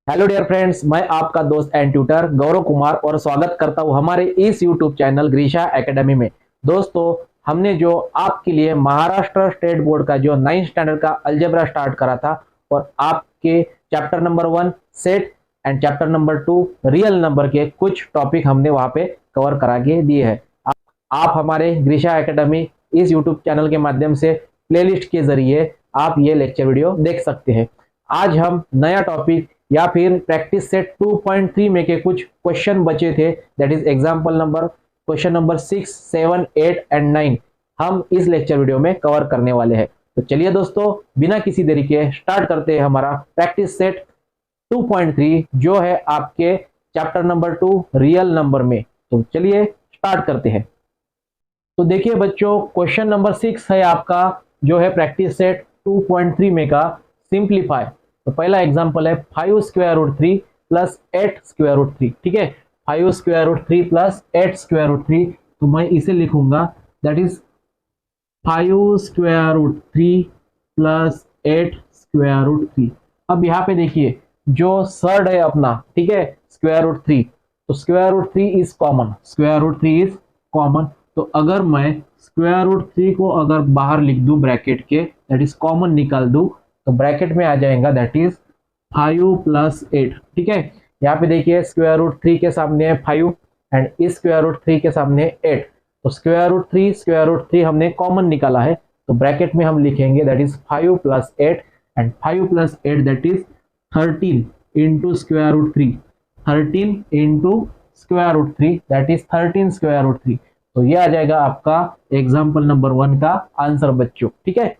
Hello dear friends, मैं आपका दोस्त एंड ट्यूटर गौरव कुमार और स्वागत करता हूं हमारे इस यूट्यूब चैनल ग्रीशा एकेडमी में। दोस्तों, हमने जो आपके लिए महाराष्ट्र स्टेट बोर्ड का जो 9th स्टैंडर्ड का अलजेब्रा स्टार्ट करा था और आपके chapter number 1 set and chapter number 2 real number के कुछ टॉपिक हमने वहां पे कवर करा के दिए हैं। आप हमारे ग्रीशा एकेडमी इस यूट्यूब चैनल के माध्यम से प्लेलिस्ट के जरिए आप ये लेक्चर वीडियो देख सकते हैं। आज हम नया टॉपिक या फिर प्रैक्टिस सेट 2.3 में के कुछ क्वेश्चन बचे थे, that is example number question number 6, 7, 8 and 9 हम इस लेक्चर वीडियो में कवर करने वाले हैं। तो चलिए दोस्तों, बिना किसी देरी के स्टार्ट करते हैं हमारा प्रैक्टिस सेट 2.3 जो है आपके चैप्टर नंबर 2 रियल नंबर में। तो चलिए स्टार्ट करते हैं। तो देखिए बच्चों, क्वेश्चन नंबर 6 है आपका जो है प्रैक्टिस सेट 2.3 में का सिंप्लीफाई। तो पहला एग्जांपल है 5 स्क्वायर रूट 3 प्लस 8 स्क्वायर रूट 3। ठीक है, 5 स्क्वायर रूट 3 प्लस 8 स्क्वायर रूट 3। तो मैं इसे लिखूंगा दैट इज 5 स्क्वायर रूट 3 प्लस 8 स्क्वायर रूट 3। अब यहाँ पे देखिए जो सर्ड है अपना, ठीक है, स्क्वायर रूट 3, तो square root 3 is common, square root 3 is common. तो अगर मैं स्क्वायर रूट 3 को अगर बाहर लिख दूं ब्रैकेट के, दैट इज कॉमन निकाल दूं, तो ब्रैकेट में आ जाएगा दैट इज 5 प्लस 8। ठीक है, यहाँ पे देखिए स्क्वायर रूट 3 के सामने है 5 एंड इस स्क्वायर रूट 3 के सामने 8। तो स्क्वायर रूट 3 हमने कॉमन निकाला है, तो ब्रैकेट में हम लिखेंगे that is 5 plus 8 and 5 plus 8 that is 13 into square root 3, 13 into square root 3 that is 13 square root 3। तो ये आ जाएगा आपका एग्जाम्पल नंबर 1 का आंसर बच्चों। ठीक है,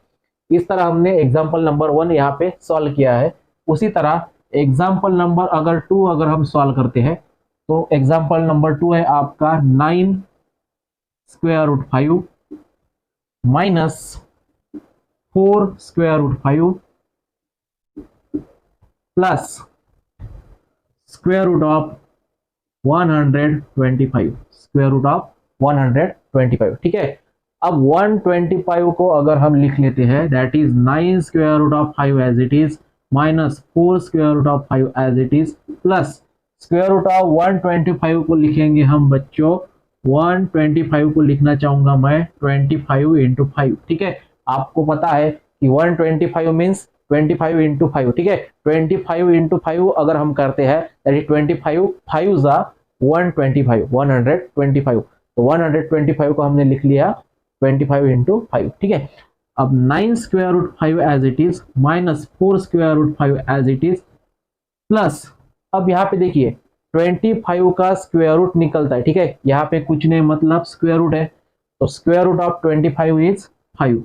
इस तरह हमने एग्जाम्पल नंबर 1 यहाँ पे सॉल्व किया है। उसी तरह एग्जाम्पल नंबर अगर 2 अगर हम सॉल्व करते हैं, तो एग्जाम्पल नंबर 2 है आपका 9 square root 5 minus 4 square root 5 plus square root of 125, square root of 125। ठीक है, अब 125 को अगर हम लिख लेते हैं that is 9 square root of 5 as it is minus 4 square root of 5 as it is plus square root of 125 को लिखेंगे हम बच्चों, 125 को लिखना चाहूंगा मैं 25 इंटू 5। ठीक है, आपको पता है कि 125 मीन्स 25 इंटू 5। ठीक है, 25 इंटू 5 अगर हम करते हैं दैट इज 25 5 जा 125। तो 125 को हमने लिख लिया 25 इंटू 5। ठीक है, अब 9 square root 5 as it is minus 4 square root 5 as it is plus, अब यहाँ पे देखिए 25 का स्क्वायर रूट निकलता है। ठीक है, यहाँ पे कुछ नहीं मतलब स्क्वायर रूट है, तो स्क्वायर रूट ऑफ 25 इज 5,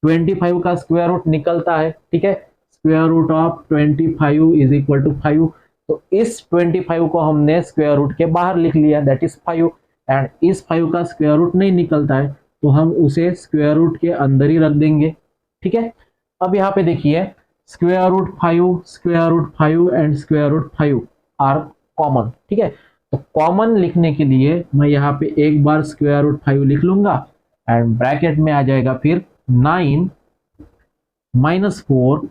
25 का स्क्वायर रूट निकलता है। ठीक है, square root of 25 is equal to 5। तो इस 25 को हमने स्क्वायर रूट के बाहर लिख लिया दैट इज 5 एंड इस 5 का स्क्वायर रूट नहीं निकलता है, तो हम उसे स्क्वायर रूट के अंदर ही रख देंगे। ठीक है, अब यहाँ पे देखिए square root 5 and square root 5 are common. ठीक है, तो कॉमन लिखने के लिए मैं यहाँ पे एक बार स्क्वायर रूट 5 लिख लूंगा एंड ब्रैकेट में आ जाएगा फिर 9 माइनस 4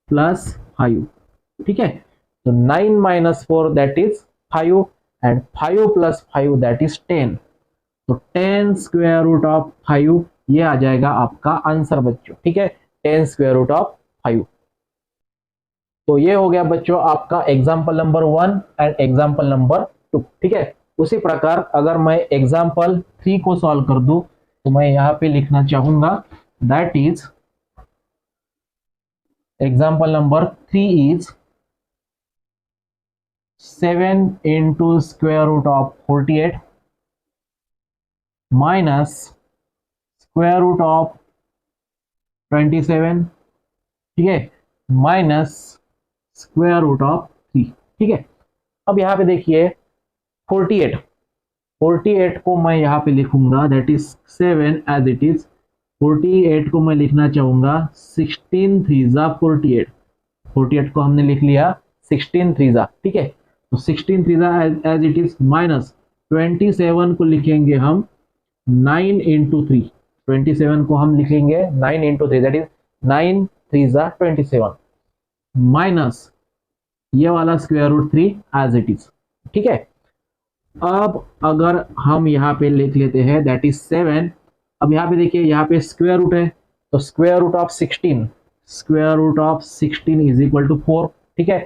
प्लस 5। ठीक है, तो 9 minus 4 that is 5 and 5 plus 5 that is 10। तो 10 स्क्वायर रूट ऑफ 5 ये आ जाएगा आपका आंसर बच्चों। ठीक है, 10 स्क्वायर रूट ऑफ 5। तो ये हो गया बच्चों आपका example number 1 and example number 2। ठीक है, उसी प्रकार अगर मैं एग्जाम्पल 3 को सॉल्व कर दूं, तो मैं यहाँ पे लिखना चाहूंगा that is example number 3 is 7 into square root of 48 minus square root of 27। ठीक है, माइनस स्क्वायर रूट ऑफ 3। ठीक है, अब यहाँ पे देखिए 48 को मैं यहाँ पे लिखूंगा that is 7 as it is. 48 को मैं लिखना चाहूंगा 16 3 जा 48 को हमने लिख लिया 16 3 जा। ठीक है, तो 16 3 जा एज इट इज माइनस 27 को लिखेंगे हम 9 इंटू 3, 27 को हम लिखेंगे 9 इंटू 3 दैट इज 9 3 जा 27 माइनस ये वाला square root 3 as it is. ठीक है, अब अगर हम यहाँ पे लिख लेते हैं दैट इज 7। अब यहाँ पे देखिए, यहाँ पे स्क्वायर रूट है, तो square root of 16, square root of 16 is equal to 4। ठीक है,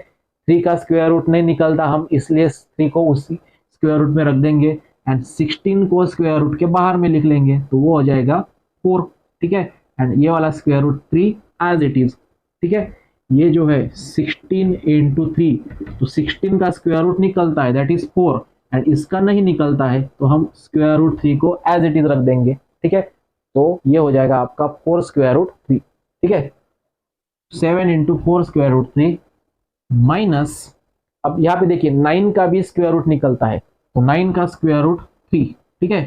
3 का स्क्वायर रूट नहीं निकलता, हम इसलिए 3 को उसी स्क्वायर रूट में रख देंगे एंड 16 को स्क्वायर रूट के बाहर में लिख लेंगे, तो वो हो जाएगा 4। ठीक है, एंड ये वाला square root 3 as it is. ठीक है, ये जो है 16 इंटू 3, तो 16 का स्क्वायर रूट निकलता है दैट इज 4 एंड इसका नहीं निकलता है, तो हम स्क्वायर रूट 3 को एज इट इज रख देंगे। ठीक है, तो ये हो जाएगा आपका 4 स्क्वायर रूट 3। ठीक है, 7 इंटू 4 स्क्वायर रूट 3 माइनस, अब यहाँ पे देखिए 9 का भी स्क्वायर रूट निकलता है, तो 9 का स्क्वायर रूट 3। ठीक है,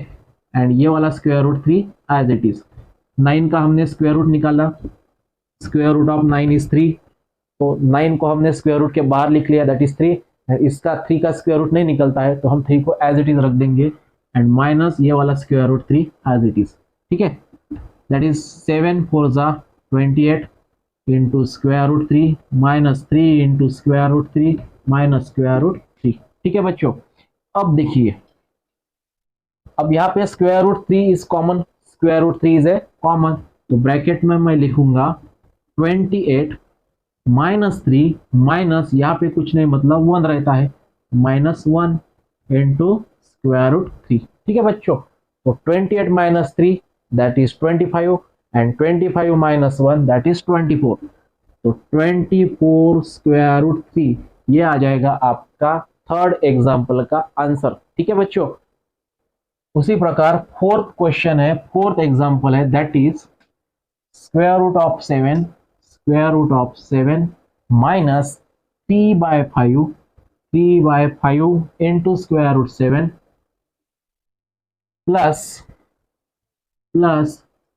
एंड ये वाला square root 3 as it is. 9 का हमने स्क्वायर रूट निकाला, स्क्वायर रूट ऑफ 9 इज 3, तो 9 को हमने स्क्वायर रूट के बाहर लिख लिया दैट इज 3, इसका 3 का स्क्वायर रूट नहीं निकलता है, तो हम 3 को एज इट इज रख देंगे एंड माइनस ये वाला square root 3 as it is. ठीक है, दैट इज 7 4 जा 28 into square root 3 minus 3 into square root 3 minus square root 3। ठीक है बच्चों, अब देखिए, अब यहाँ पे square root 3 is common, square root 3 is a common, तो ब्रैकेट में मैं लिखूंगा 28 माइनस 3 माइनस, यहाँ पे कुछ नहीं मतलब 1 रहता है, माइनस 1 इंटू स्क्वायर रूट 3। ठीक है बच्चों, तो 28 minus 3 that is 25 and 25 minus 1 that is 24, तो 24 स्क्वायर रूट 3 ये आ जाएगा आपका थर्ड एग्जाम्पल का आंसर। ठीक है बच्चों, उसी प्रकार फोर्थ क्वेश्चन है, फोर्थ एग्जाम्पल है that is square root of 7, square root of 7 minus 3/5, 3/5 into square root 7 plus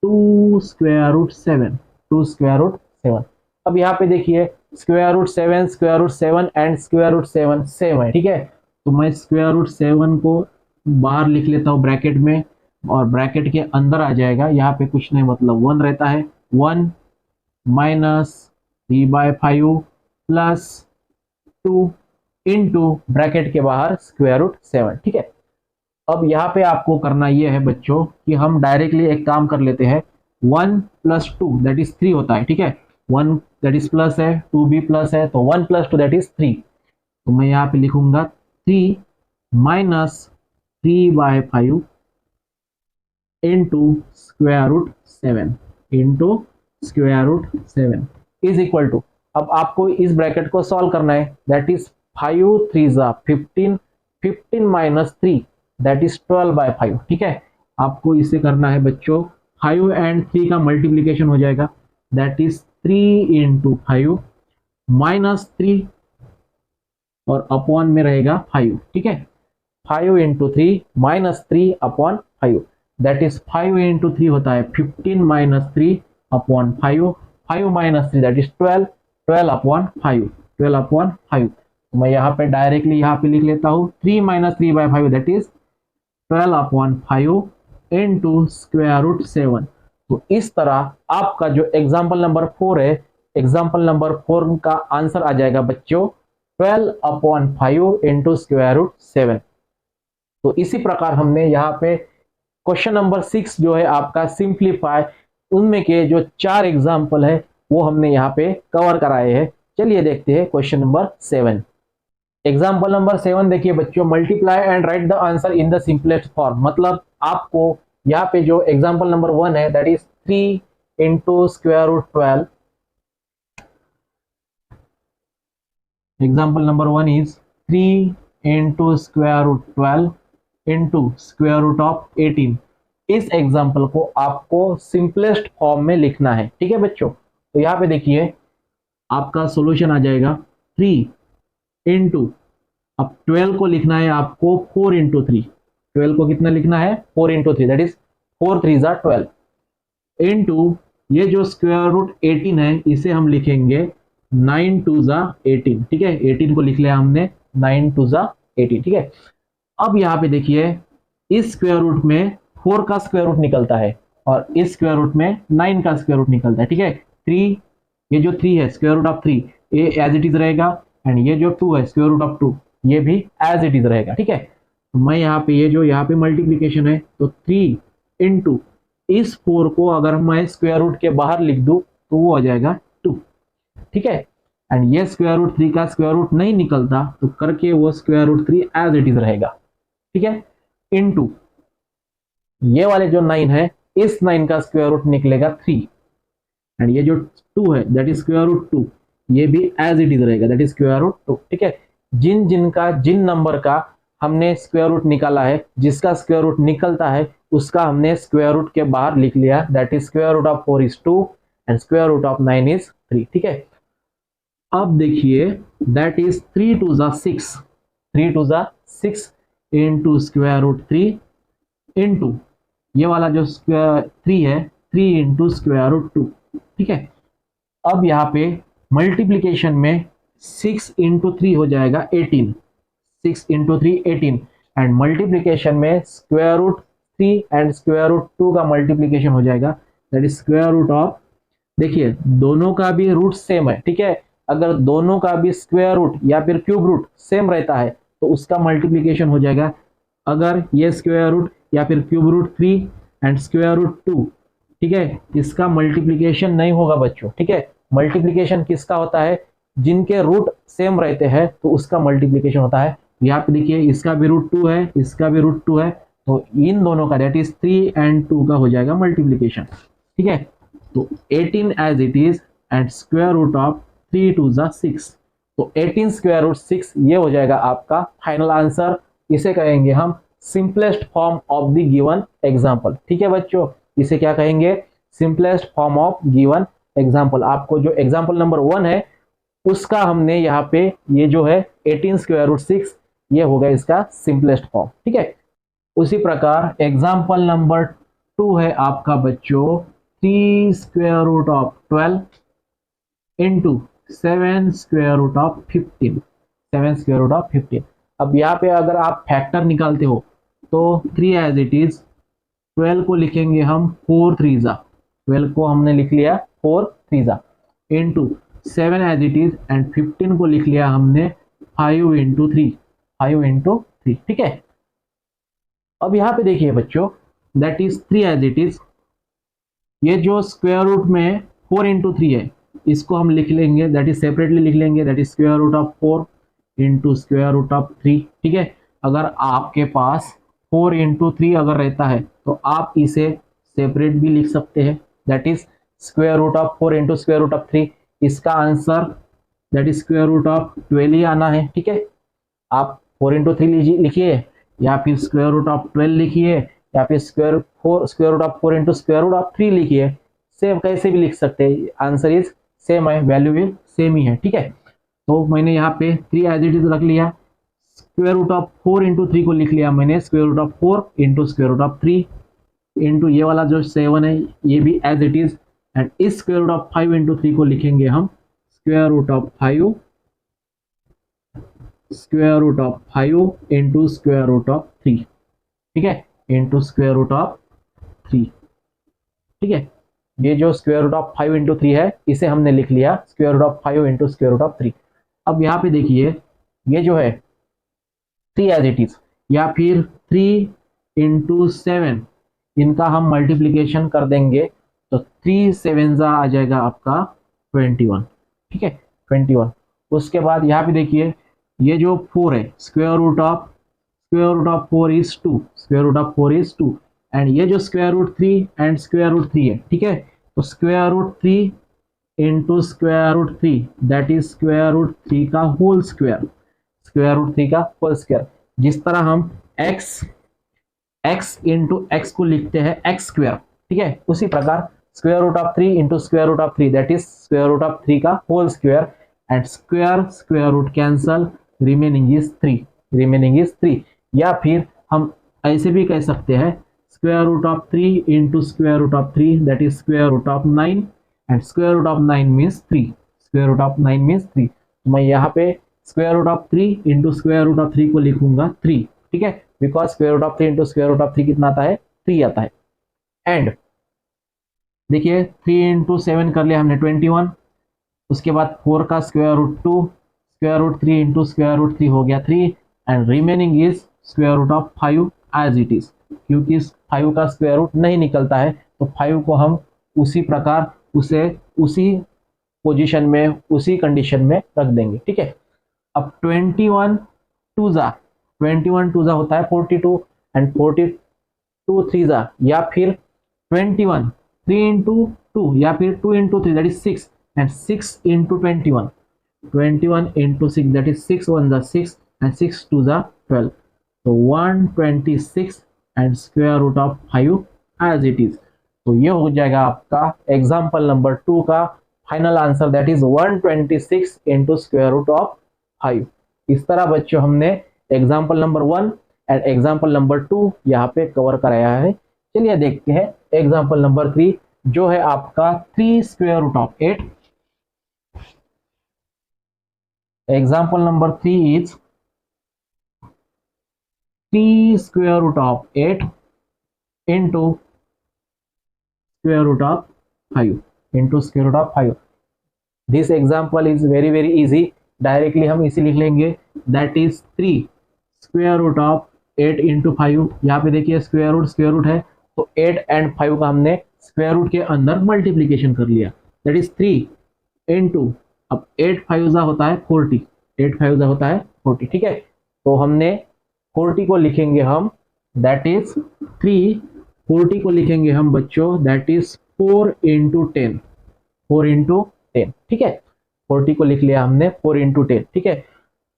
2 square root 7, 2 square root 7। अब यहाँ पे देखिए square root 7 and square root 7 same है। ठीक है, तो मैं स्क्वायर रूट 7 को बाहर लिख लेता हूँ ब्रैकेट में, और ब्रैकेट के अंदर आ जाएगा, यहाँ पे कुछ नहीं मतलब 1 रहता है, 1 माइनस 3/5 प्लस 2 इंटू ब्रैकेट के बाहर स्क्वायर रूट 7। ठीक है, अब यहाँ पे आपको करना ये है बच्चों कि हम डायरेक्टली एक काम कर लेते हैं, 1 प्लस 2 दैट इज 3 होता है। ठीक है, 1 दैट इज प्लस है, 2 भी प्लस है, तो 1 प्लस 2 दैट इज 3, तो मैं यहाँ पे लिखूंगा 3 minus 3/5 into square root 7 into square root 7 is equal to, अब आपको इस ब्रैकेट को सॉल्व करना है दैट इज 5 3 जा 15, 15 माइनस 3 दैट इज 12/5। ठीक है, आपको इसे करना है बच्चों, 5 एंड 3 का मल्टीप्लीकेशन हो जाएगा दैट इज 3 इंटू 5 माइनस 3 और अपॉन में रहेगा 5। ठीक है, 5 into 3 minus 3 upon 5 that is 5 into 3 होता है 15 minus 3 upon 5, 5 minus 3 that is 12, 12 upon 5, 12 upon 5। तो मैं यहाँ पे डायरेक्टली यहाँ पे लिख लेता हूँ 3 minus 3/5 that is 12 upon 5 into square root 7। तो इस तरह आपका जो एग्जाम्पल नंबर 4 है, एग्जाम्पल नंबर 4 का आंसर आ जाएगा बच्चों 12 अपॉन 5 इंटू स्क्वायर रूट 7। तो इसी प्रकार हमने यहाँ पे क्वेश्चन नंबर 6 जो है आपका सिंप्लीफाई, उनमें के जो 4 एग्जाम्पल है वो हमने यहाँ पे कवर कराए हैं। चलिए देखते हैं क्वेश्चन नंबर 7। एग्जाम्पल नंबर 7 देखिए बच्चों, multiply and write the answer in the simplest form. मतलब आपको यहाँ पे जो एग्जाम्पल नंबर 1 है that is 3 into square root 12, example number 1 is 3 into square root 12 into square root of 18। इस एग्जाम्पल को आपको सिंपलेस्ट फॉर्म में लिखना है। ठीक है बच्चों, तो यहाँ पे देखिए आपका सॉल्यूशन आ जाएगा 3 इंटू, अब 12 को लिखना है आपको 4 इंटू 3, 12 को कितना लिखना है 4 इंटू 3 दैट इज 4 3 जा 12 इंटू ये जो स्क्वायर रूट 18 है इसे हम लिखेंगे 9 2 जा 18। ठीक है, 18 को लिख लिया हमने 9 2 जा 18। ठीक है, अब यहाँ पे देखिए इस स्क्वायर रूट में 4 का स्क्वायर रूट निकलता है और इस स्क्वायर रूट में 9 का स्क्वायर रूट निकलता है। ठीक है, 3, ये जो 3 है स्क्वायर रूट ऑफ 3 ये एज इट इज रहेगा, एंड ये जो 2 है स्क्वायर रूट ऑफ 2 ये भी एज इट इज रहेगा। ठीक है, तो मैं यहाँ पे ये जो यहाँ पे मल्टीप्लीकेशन है तो 3 इंटू इस 4 को अगर मैं स्क्वायर रूट के बाहर लिख दूं तो वो आ जाएगा 2। ठीक है, एंड ये स्क्वायर रूट 3 का स्क्वायर रूट नहीं निकलता तो करके वो square root 3 as it is रहेगा। ठीक है, इनटू ये वाले जो 9 है इस 9 का स्क्वायर रूट निकलेगा 3 एंड ये जो 2 है दैट इज स्क्वायर रूट 2 ये भी एज इट इज रहेगा दैट इज स्क्वायर रूट 2। ठीक है, जिन नंबर का हमने स्क्वायर रूट निकाला है जिसका स्क्वायर रूट निकलता है उसका हमने स्क्वायर रूट के बाहर लिख लिया that is square root of 4 is 2 and square root of 9 is 3। ठीक है, अब देखिए दैट इज 3 टू ज़ा 6, 3 टू ज़ा 6 इंटू स्क्वायर रूट 3 इंटू ये वाला जो स्क्वायर 3 है 3 इंटू स्क्वायर रूट 2। ठीक है, अब यहाँ पे मल्टीप्लीकेशन में 6 इंटू 3 हो जाएगा 18, 6 इंटू 3 18 एंड मल्टीप्लीकेशन में square root 3 and square root 2 का मल्टीप्लीकेशन हो जाएगा that is square root of, देखिए दोनों का भी रूट सेम है। ठीक है, अगर दोनों का भी स्क्वायर रूट या फिर क्यूब रूट सेम रहता है तो उसका मल्टीप्लीकेशन हो जाएगा, अगर ये स्क्वायर रूट या फिर cube root 3 and square root 2, ठीक है, इसका मल्टीप्लीकेशन नहीं होगा बच्चों। ठीक है, मल्टीप्लीकेशन किसका होता है, जिनके रूट सेम रहते हैं तो उसका मल्टीप्लीकेशन होता है। यहाँ पे देखिए इसका भी रूट 2 है इसका भी रूट 2 है तो इन दोनों का दैट इज 3 एंड 2 का हो जाएगा मल्टीप्लीकेशन। ठीक है, तो 18 as it is and square root of 3 two ज़ा 6, तो 18 स्क्वायर रूट 6 ये हो जाएगा आपका फाइनल आंसर। इसे कहेंगे हम simplest form of the given example. ठीक है बच्चों, इसे क्या कहेंगे, simplest form of given example. आपको जो एग्जाम्पल नंबर 1 है उसका हमने यहाँ पे ये जो है 18 स्क्वायर रूट 6 ये होगा इसका सिंपलेस्ट फॉर्म। ठीक है, उसी प्रकार एग्जाम्पल नंबर 2 है आपका बच्चों 3 square root of 12 into 7 square root of 15, 7 square root of 15। अब यहाँ पे अगर आप फैक्टर निकालते हो तो 3 एज इट इज, 12 को लिखेंगे हम 4 3 ज़ा, 12 को हमने लिख लिया 4 3 ज़ा into 7 as it is and 15 को लिख लिया हमने 5 इंटू 3, 5 इंटू 3। ठीक है, अब यहाँ पे देखिए बच्चों that is 3 as it is, ये जो स्क्वायर रूट में 4 इंटू 3 है इसको हम लिख लेंगे दैट इज सेपरेटली लिख लेंगे that is square root of 4 into square root of 3। ठीक है, अगर आपके पास 4 इंटू 3 अगर रहता है तो आप इसे सेपरेट भी लिख सकते हैं that is square root of 4 into square root of 3। इसका answer that is square root of 12 ही आना है। ठीक है, आप 4 इंटू 3 लिखिए या फिर स्क्वायर रूट ऑफ 12 लिखिए या फिर square root of 4 into square root of 3 लिखिए, सेम कैसे भी लिख सकते हैं, आंसर इज सेम है, वैल्यू भी सेम ही है। ठीक है, तो मैंने यहाँ पे 3 एज इट इज रख लिया, स्क्वायर रूट ऑफ 4 इंटू 3 को लिख लिया मैंने square root of 4 into square root of 3 into ये वाला जो 7 है ये भी एज इट इज एंड इस स्क्वायर रूट ऑफ 5 इंटू 3 को लिखेंगे हम square root of 5 into square root of 3। ठीक है, इंटू स्क्वायर रूट ऑफ 3। ठीक है, ये जो स्क्वायर रूट ऑफ 5 इंटू 3 है इसे हमने लिख लिया square root of 5 into square root of 3। अब यहाँ पे देखिए ये जो है 3 एज इट इज या फिर 3 इंटू 7 इनका हम मल्टीप्लीकेशन कर देंगे तो 3 7 आ जाएगा आपका 21। ठीक है, 21। उसके बाद यहाँ पे देखिए ये जो 4 है square root of 4 is 2, square root of 4 is 2 and ये जो square root 3 and square root 3 है। ठीक है, तो square root 3 into square root 3 that is square root 3 का होल स्क्वायर, स्क्वायर रूट 3 का होल स्क्वायर। जिस तरह हम x इंटू एक्स को लिखते हैं एक्स स्क्वायर, ठीक है, उसी प्रकार square root of 3 into square root of 3 that is square root of 3 का whole square and square root cancel, remaining is 3। या फिर हम ऐसे भी कह सकते हैं square root of 3 into square root of 3 that is square root of 9 and square root of 9 means 3, square root of 9 means 3। तो मैं यहाँ पे square root of 3 into square root of 3 को लिखूंगा 3। ठीक है, because square root of 3 into square root of 3 कितना आता है, 3 आता है। एंड देखिए 3 इंटू 7 कर लिया हमने 21, उसके बाद 4 का square root 2, square root 3 into square root 3 हो गया 3 and remaining is square root of 5 as it is, क्योंकि इस 5 का स्क्वायर रूट नहीं निकलता है तो 5 को हम उसी प्रकार उसे उसी पोजीशन में उसी कंडीशन में रख देंगे। ठीक है, अब 21 टू जा होता है 42 एंड 42 3 जा, या फिर 21 3 इंटू 2 या फिर 2 into 3 that is 6 and 6 into 21 into 6 that is 6 1 जा 6 एंड 6 2 जा 12, तो 126 and square root of 5 as it is. तो ये हो जाएगा आपका एग्जाम्पल नंबर 2 का final answer, that is 126 into square root of 5। इस तरह बच्चों हमने example number 1 and example number 2 यहाँ पे कवर कराया है। चलिए देखते हैं एग्जाम्पल नंबर 3 जो है आपका 3 square root of 8। Example number 3 is 3 square root of 8 into square root of 5 into square root of 5. This example is very very easy. Directly हम इसे लिख लेंगे, that is 3 square root of 8 into 5। यहाँ पे देखिए स्क्वायर रूट है तो 8 and 5 का हमने स्क्वायर रूट के अंदर मल्टीप्लीकेशन कर लिया, दैट इज 3 इंटू, अब 8 5 जा होता है 40, 8 5 जा होता है 40। ठीक है, तो हमने 40 को लिखेंगे हम, दैट इज 3, 40 को लिखेंगे हम बच्चों दैट इज 4 इंटू 10, 4 इंटू 10। ठीक है, 40 को लिख लिया हमने 4 इंटू 10। ठीक है,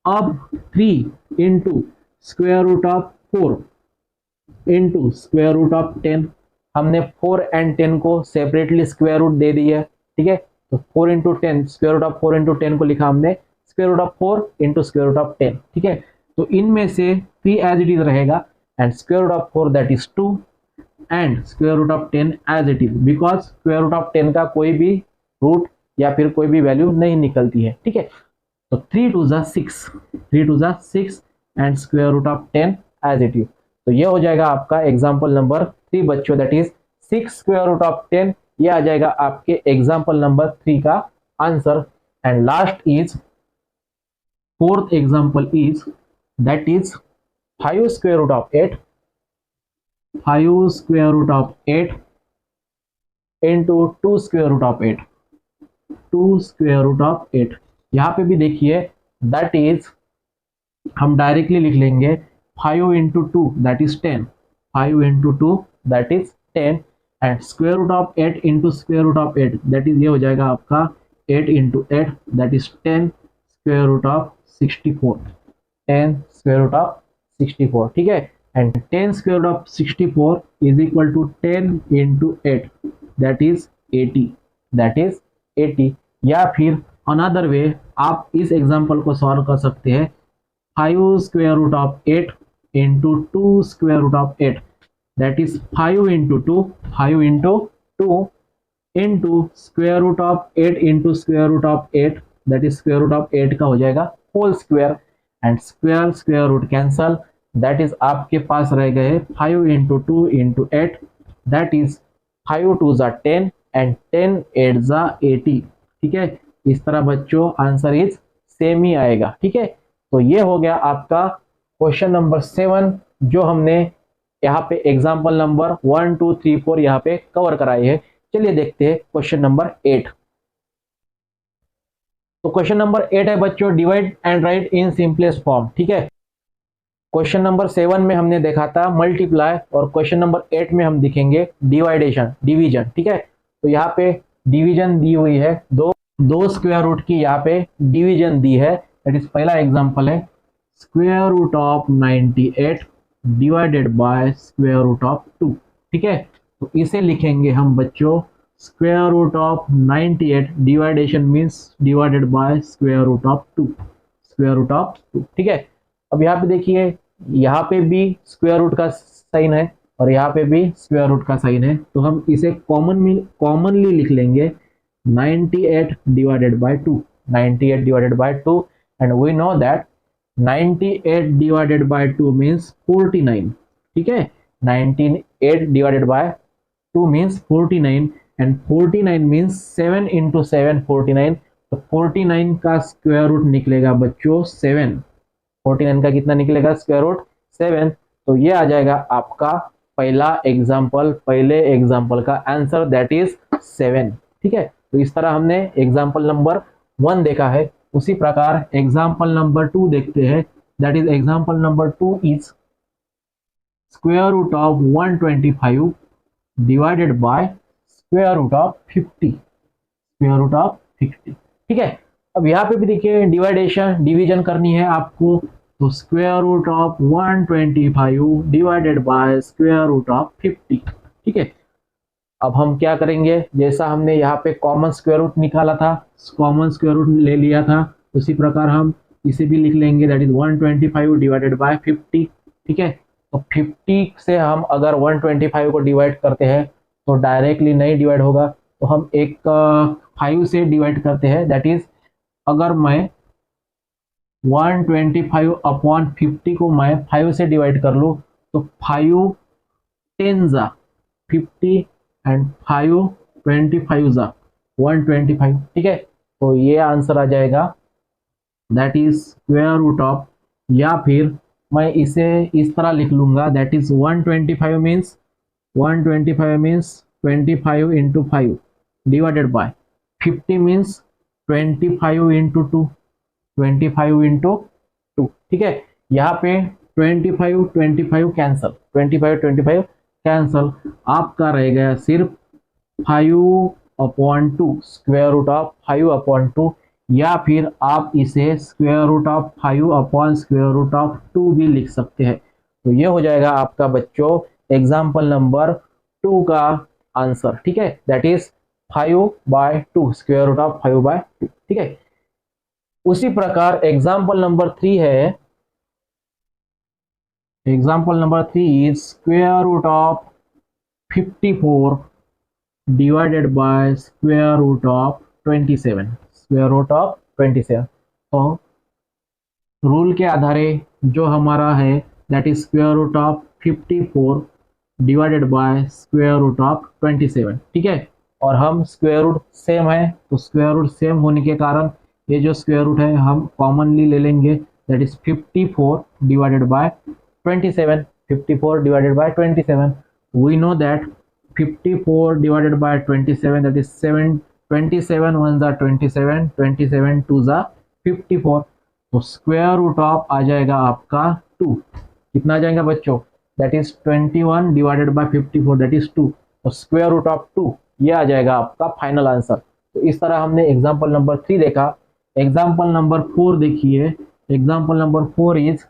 अब 3 into square root of 4 into square root of 10, हमने 4 एंड 10 को सेपरेटली स्क्वायर रूट दे दिया है। ठीक है, तो 4 into 10 square root of 4 into 10 को लिखा हमने square root of 4 into square root of 10। ठीक है, तो इनमें से 3 एज इट इज रहेगा and square root of 4 that is 2 and square root of 10 as it is, because square root of 10 का कोई भी रूट या फिर कोई भी वैल्यू नहीं निकलती है। ठीक है, तो 3 2 जा 6, 3 2 जा 6 and square root of 10 as it is. तो ये हो जाएगा आपका एग्जाम्पल नंबर 3 बच्चों, that is 6 square root of 10। ये आ जाएगा आपके एग्जाम्पल नंबर 3 का answer. And last is fourth example is that is 5 square root of 8, 5 square root of 8 into 2 square root of 8, 2 square root of 8। यहाँ पे भी देखिए that is हम डायरेक्टली लिख लेंगे 5 into 2 that is 10, 5 into 2 that is 10 and square root of 8 into square root of 8 that is, ये हो जाएगा आपका 8 into 8 that is 10 square root of 64, 10 square root of 64। ठीक है, and 10 square root of 64 is equal to 10 into 8 that is 80, that is 80। या फिर another way आप इस एग्जांपल को सॉल्व कर सकते हैं, 5 square root of 8 into 2 square root of 8 that is 5 into 2, 5 into 2 into square root of 8 into square root of 8 that is square root of 8 का हो जाएगा whole square and square root cancel, that is आपके पास रह गए 5 into 2 into 8 that is 5 2 जा 10 and 10 8 जा 80। ठीक है, इस तरह बच्चों आंसर इज सेम ही आएगा। ठीक है, तो ये हो गया आपका क्वेश्चन नंबर 7 जो हमने यहाँ पे एग्जाम्पल नंबर 1 2 3 4 यहाँ पे कवर कराई है। चलिए देखते हैं क्वेश्चन नंबर 8। तो क्वेश्चन नंबर 8 है बच्चों, divide and right in simplest form. ठीक है, क्वेश्चन नंबर 7 में हमने देखा था मल्टीप्लाई और क्वेश्चन नंबर 8 में हम दिखेंगे डिवीजन। ठीक है, तो यहाँ पे डिवीजन दी हुई है, दो स्क्वायर रूट की यहाँ पे डिवीजन दी है। दैट इज पहला एग्जांपल है square root of 98 divided by square root of 2। ठीक है, तो इसे लिखेंगे हम बच्चों square root of 98 division means divided by square root of 2, square root of 2। ठीक है, अब यहाँ पे देखिए यहाँ पे भी स्क्वायर रूट का साइन है और यहाँ पे भी स्क्वायर रूट का साइन है, तो हम इसे कॉमनली लिख लेंगे 98 divided by 2, 98 divided by 2 and we know that 98 divided by 2 means 49। ठीक है, 98 divided by 2 means 49 and 49 means 7 into 7 49, तो 49 का स्क्वायर रूट निकलेगा बच्चों 7। 49 का कितना निकलेगा स्क्वायर रूट 7। तो ये आ जाएगा आपका पहले एग्जाम्पल का आंसर, दैट इज 7। ठीक है, तो इस तरह हमने एग्जाम्पल नंबर 1 देखा है। उसी प्रकार एग्जाम्पल नंबर 2 देखते हैं। That is example number 2 is square root of 125 divided by square root of 50। Square root of 50। ठीक है, अब यहाँ पे भी देखिए डिवीजन करनी है आपको। तो square root of 125 divided by square root of 50। ठीक है, अब हम क्या करेंगे, जैसा हमने यहाँ पे कॉमन स्क्वायर रूट निकाला था, कॉमन स्क्वायर रूट ले लिया था, उसी प्रकार हम इसे भी लिख लेंगे, दैट इज 125 डिवाइडेड बाय 50। ठीक है, तो 50 से हम अगर 125 को डिवाइड करते हैं तो डायरेक्टली नहीं डिवाइड होगा, तो हम एक 5 से डिवाइड करते हैं। दैट इज अगर मैं 125 अपॉन 50 को मैं 5 से डिवाइड कर लूँ तो 5 10 जा 50 एंड 5 25 जा 125। ठीक है, तो ये आंसर आ जाएगा, that is square root of, या फिर मैं इसे इस तरह लिख लूंगा, that is 125 means 25 into 5 divided by 50 means 25 into 2, 25 into 2। ठीक है, यहाँ पे 25 कैंसल, 25 कैंसल, आपका रह गया सिर्फ 5/2 स्क्वायर रूट ऑफ 5/2, या फिर आप इसे square root of 5 upon square root of 2 भी लिख सकते हैं। तो ये हो जाएगा आपका बच्चों एग्जाम्पल नंबर 2 का आंसर। ठीक है, that is 5/2 square root of 5/2। ठीक है, उसी प्रकार एग्जाम्पल नंबर 3 है। Example number 3 is square root of 54 divided by square root of 27। Square root of 27, तो रूल के आधारे जो हमारा है that is square root of 54 divided by square root of 27। ठीक है, और हम स्क्वायर रूट सेम है, तो स्क्वायर रूट सेम होने के कारण ये जो स्क्वायर रूट है हम कॉमनली ले लेंगे, that is 54 divided by 27। 54 divided by 27, we know that 54 divided by 27, that is 7, 27 1 जा 27, 27 2 जा 54। तो स्क्वायर रूट ऑफ आ जाएगा आपका 2। कितना आ जाएगा बच्चों, that is 21 divided by 54, that is 2। तो स्क्वायर रूट ऑफ 2 ये आ जाएगा आपका फाइनल आंसर। तो इस तरह हमने एग्जाम्पल नंबर 3 देखा। एग्जाम्पल नंबर 4 देखिए। Example number 4 is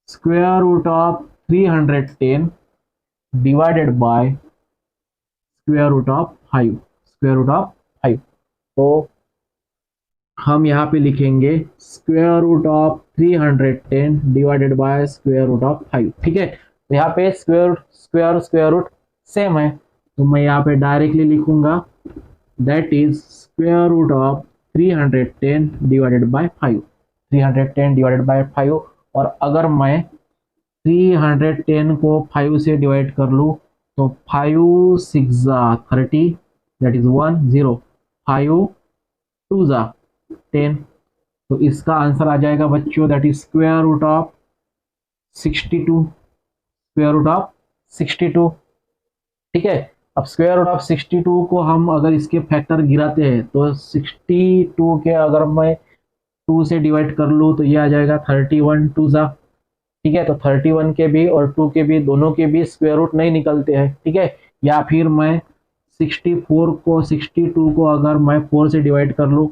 square root of 310 divided by square root of 5। Square root of 5, तो हम यहाँ पे लिखेंगे square root of 310 divided by square root of 5। ठीक है, तो यहाँ पे स्क्वायर रूट सेम है, तो मैं यहाँ पे डायरेक्टली लिखूंगा, that is square root of 310 divided by 5। 310 divided by 5, और अगर मैं 310 को 5 से डिवाइड कर लूँ तो 5 6 जा 30, दैट इज 1 0, 5 2 जा 10। तो इसका आंसर आ जाएगा बच्चों, that is square root of 62। Square root of 62। ठीक है, अब स्क्वायर रूट ऑफ 62 को हम अगर इसके फैक्टर गिराते हैं तो 62 के अगर मैं 2 से डिवाइड कर लूँ तो ये आ जाएगा 31 2 जा। ठीक है, तो 31 के भी और 2 के भी, दोनों के भी स्क्वायर रूट नहीं निकलते हैं। ठीक है, या फिर मैं 64 को 62 को अगर मैं 4 से डिवाइड कर लूँ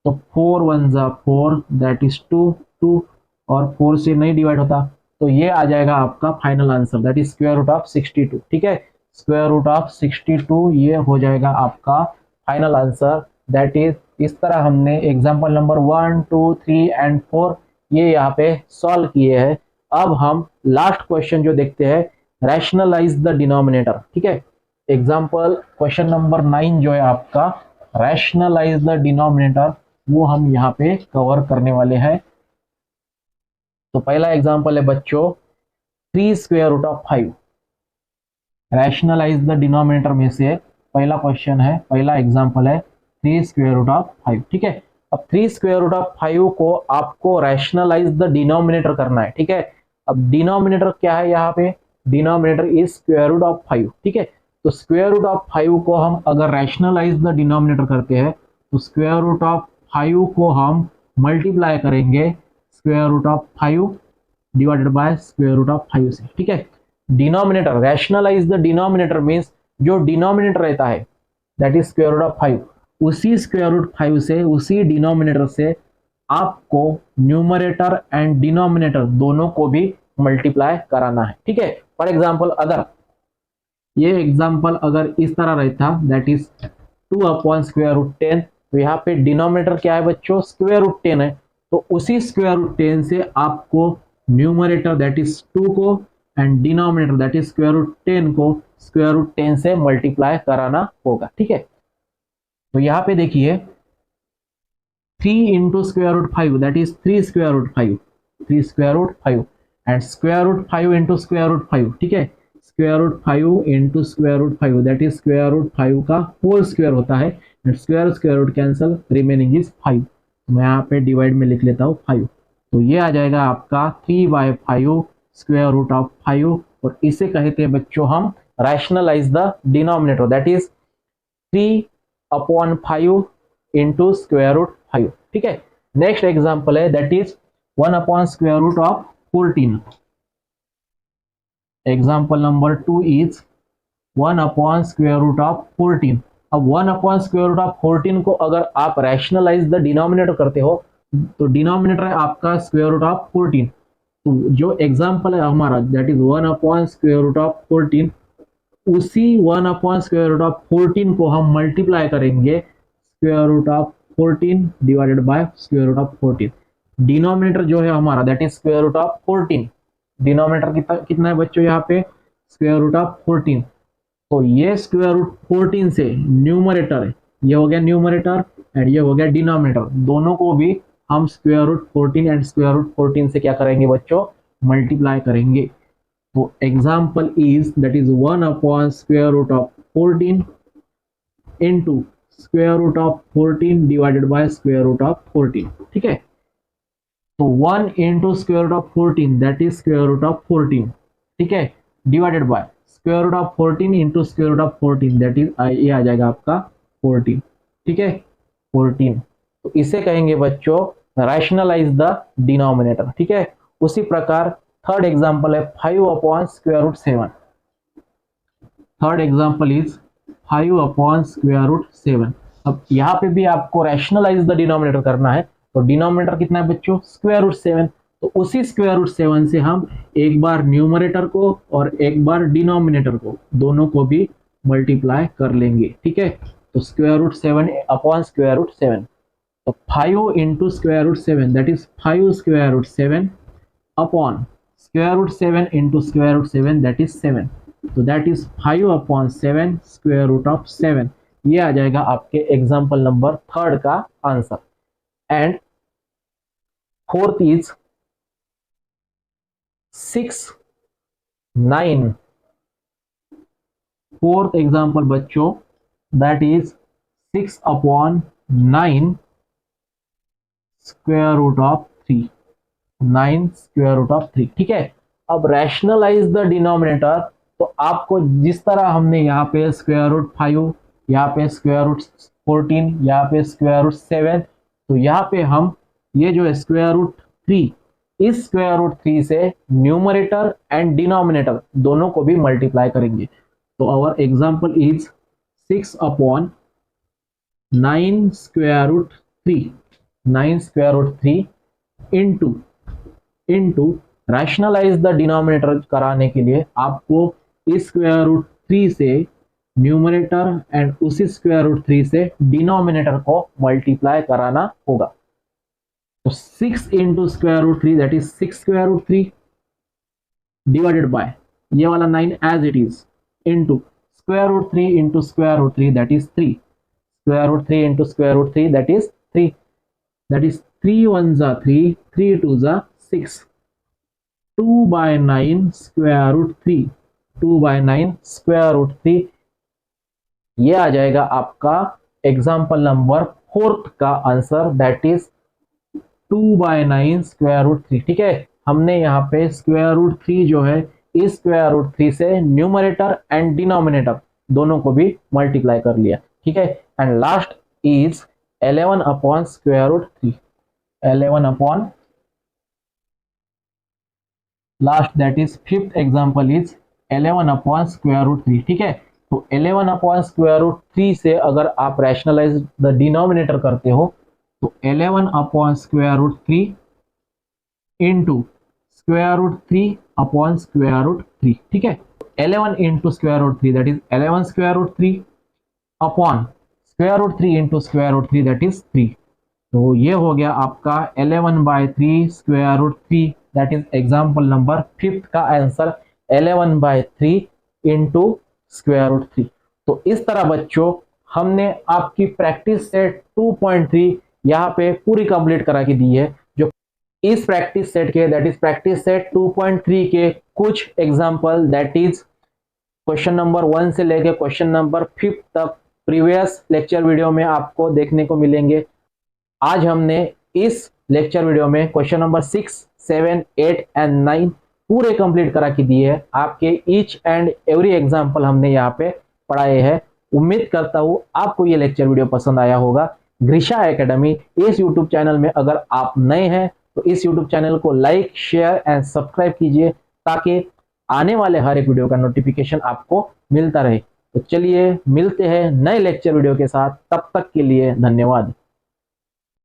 तो 4 1 जा 4, दैट इज 2 2, और 4 से नहीं डिवाइड होता, तो ये आ जाएगा आपका final answer, that is square root of 62। ठीक है, स्क्वायर रूट ऑफ 62 ये हो जाएगा आपका फाइनल आंसर। दैट इज, इस तरह हमने एग्जाम्पल नंबर 1 2 3 एंड 4 ये यहाँ पे सॉल्व किए हैं। अब हम लास्ट क्वेश्चन जो देखते हैं, रैशनलाइज द डिनोमिनेटर। ठीक है, एग्जाम्पल क्वेश्चन नंबर 9 जो है आपका रैशनलाइज द डिनोमिनेटर, वो हम यहाँ पे कवर करने वाले हैं। तो पहला एग्जाम्पल है बच्चों 3 square root of 5। Rationalise the denominator में से पहला क्वेश्चन है, पहला एग्जाम्पल है 3 स्क्वायर रूट ऑफ 5। ठीक है, अब 3 स्क्वायर रूट ऑफ 5 को आपको रैशनलाइज द डिनोमिनेटर करना है, ठीक है। अब डिनोमिनेटर क्या है यहाँ पे, denominator is square root of 5, ठीक है। तो स्क्वायर रूट ऑफ 5 को हम अगर रैशनलाइज द डिनोमिनेटर करते हैं तो स्क्वायर रूट ऑफ 5 को हम मल्टीप्लाई करेंगे square root of 5 divided by square root of 5 से, ठीक है। Denominator, rationalise the denominator means जो डिनोमिनेटर रहता है that is square root of 5, उसी स्क्वायर रूट 5 से, उसी डिनोमिनेटर से आपको न्यूमरेटर एंड डिनोमिनेटर दोनों को भी मल्टीप्लाई कराना है, ठीक है। फॉर एग्जाम्पल अगर ये एग्जाम्पल अगर इस तरह रहता that is 2 upon square root 10, तो यहाँ पे डिनोमिनेटर क्या है बच्चों, स्क्वायर रूट 10 है, तो उसी स्क्वायर रूट 10 से आपको न्यूमरेटर दैट इज 2 को and denominator that is square root 10 को स्क्वायर रूट 10 से मल्टीप्लाई कराना होगा, ठीक है। तो यहाँ पे देखिए 3 into square root 5 that is 3 square root 5, 3 square root 5 and square root 5 into square root 5, ठीक है। Square root 5 into square root 5 that is square root 5 का होल स्क्वायर होता है and square square root cancel, remaining is 5। मैं यहाँ पे divide में लिख लेता हूँ 5, तो ये आ जाएगा आपका 3/5 स्क्वायर रूट ऑफ 5, और इसे कहते हैं बच्चों हम rationalise the denominator that is 3/5 into square root 5, ठीक है। नेक्स्ट एग्जाम्पल है that is 1 upon square root of 14। Example number 2 is 1 upon square root of 14। अब 1 अपॉन स्क्वायर रूट ऑफ 14 को अगर आप रैशनलाइज द डिनोमिनेटर करते हो तो डिनोमिनेटर है आपका स्क्वायर रूट ऑफ 14, तो जो एग्जाम्पल है हमारा that is 1 upon square root of 14, उसी 1 अपॉन स्क्वायर रूट ऑफ 14 को हम मल्टीप्लाई करेंगे square root of 14 divided by square root of 14। Denominator जो है हमारा that is square root of 14, denominator कितना है बच्चों यहाँ पे स्क्वायर रूट ऑफ 14, तो ये स्क्वायर रूट 14 से न्यूमरेटर है, ये हो गया न्यूमरेटर एंड ये हो गया डिनोमिनेटर, दोनों को भी हम square root 14 and square root 14 से क्या करेंगे बच्चों, मल्टीप्लाई करेंगे। तो example is that is 1 upon square root of 14 into square root of 14 divided by square root of 14, ठीक है। तो 1 into square root of 14 that is square root of 14, ठीक है, divided by square root of 14 into square root of 14 that is ये आ जाएगा आपका 14, ठीक है, 14। तो इसे कहेंगे बच्चों रैशनलाइज द डिनोमिनेटर, ठीक है। उसी प्रकार थर्ड एग्जाम्पल है 5 upon square root 7। Third example is 5 upon square root 7। अब यहाँ पे भी आपको रैशनलाइज द डिनोमिनेटर करना है, तो डिनोमिनेटर कितना है बच्चों स्क्वायर रूट 7, तो उसी स्क्वायर रूट 7 से हम एक बार न्यूमरेटर को और एक बार डिनोमिनेटर को दोनों को भी मल्टीप्लाई कर लेंगे, ठीक है। तो square root 7 upon square root 7, तो 5 into square root 7 that is 5 square root 7 upon square root 7 into square root 7 that is 7, तो that is 5 upon 7 square root of 7। ये आ जाएगा आपके एग्जाम्पल नंबर 3 का answer. And fourth is 6, 9। Fourth example बच्चों that is 6 upon 9 square root of 3, 9 square root of 3, ठीक है। अब रैशनलाइज द डिनोमिनेटर, तो आपको जिस तरह हमने यहाँ पे स्क्वायर रूट 5, यहाँ पे स्क्वायर रूट 14, यहाँ पे स्क्वायर रूट 7, तो यहाँ पे हम ये जो स्क्वायर रूट 3, इस स्क्वायर रूट 3 से न्यूमरेटर एंड डिनोमिनेटर दोनों को भी मल्टीप्लाई करेंगे। तो our example is 6 upon 9 square root 3, 9 square root 3 into rationalise the denominator कराने के लिए आपको इस स्क्वायर रूट 3 से न्यूमरेटर एंड उसी स्क्वायर रूट 3 से डिनोमिनेटर को मल्टीप्लाई कराना होगा। तो 6 into square root 3 that is 6 square root 3 divided by ये वाला 9 as it is into square root 3 into square root 3 that is 3, square root 3 into square root 3 that is 3, that is 3 1 जा 3, 3 2 जा 6, 2/9 square root 3, 2/9 square root 3। ये आ जाएगा आपका example number fourth का answer that is 2/9 square root 3। ठीक है, हमने यहाँ पे स्क्वायर रूट 3 जो है इस स्क्वायर रूट 3 से न्यूमरेटर एंड डिनोमिनेटर दोनों को भी मल्टीप्लाई कर लिया। ठीक है, and last is 11 upon square root 3। 11 upon last that is fifth example is 11 upon square root 3। ठीक है, तो 11 अपॉन स्क्वायर रूट 3 से अगर आप रैशनलाइज द डिनोमिनेटर करते हो तो 11 upon square root 3 into square root 3 upon square root 3। ठीक है, 11 into square root 3 that is 11 square root 3 upon square root 3 into square root 3 that is 3। तो ये हो गया आपका 11/3 square root 3 that is example number fifth का answer 11/3 into square root 3। तो इस तरह बच्चों हमने आपकी प्रैक्टिस सेट 2.3 यहाँ पे पूरी कंप्लीट करा के दी है। जो इस प्रैक्टिस सेट के दैट इज प्रैक्टिस सेट 2.3 के कुछ example that is question number 1 से लेके क्वेश्चन नंबर 5 तक प्रीवियस लेक्चर वीडियो में आपको देखने को मिलेंगे। आज हमने इस लेक्चर वीडियो में क्वेश्चन नंबर 6, 7, 8 एंड 9 पूरे कंप्लीट करा के दिए है। आपके ईच एंड एवरी एग्जाम्पल हमने यहाँ पे पढ़ाए हैं। उम्मीद करता हूँ आपको ये लेक्चर वीडियो पसंद आया होगा। ग्रीशा एकेडमी इस यूट्यूब चैनल में अगर आप नए हैं तो इस यूट्यूब चैनल को लाइक, शेयर एंड सब्सक्राइब कीजिए ताकि आने वाले हर एक वीडियो का नोटिफिकेशन आपको मिलता रहे। तो चलिए मिलते हैं नए लेक्चर वीडियो के साथ, तब तक के लिए धन्यवाद।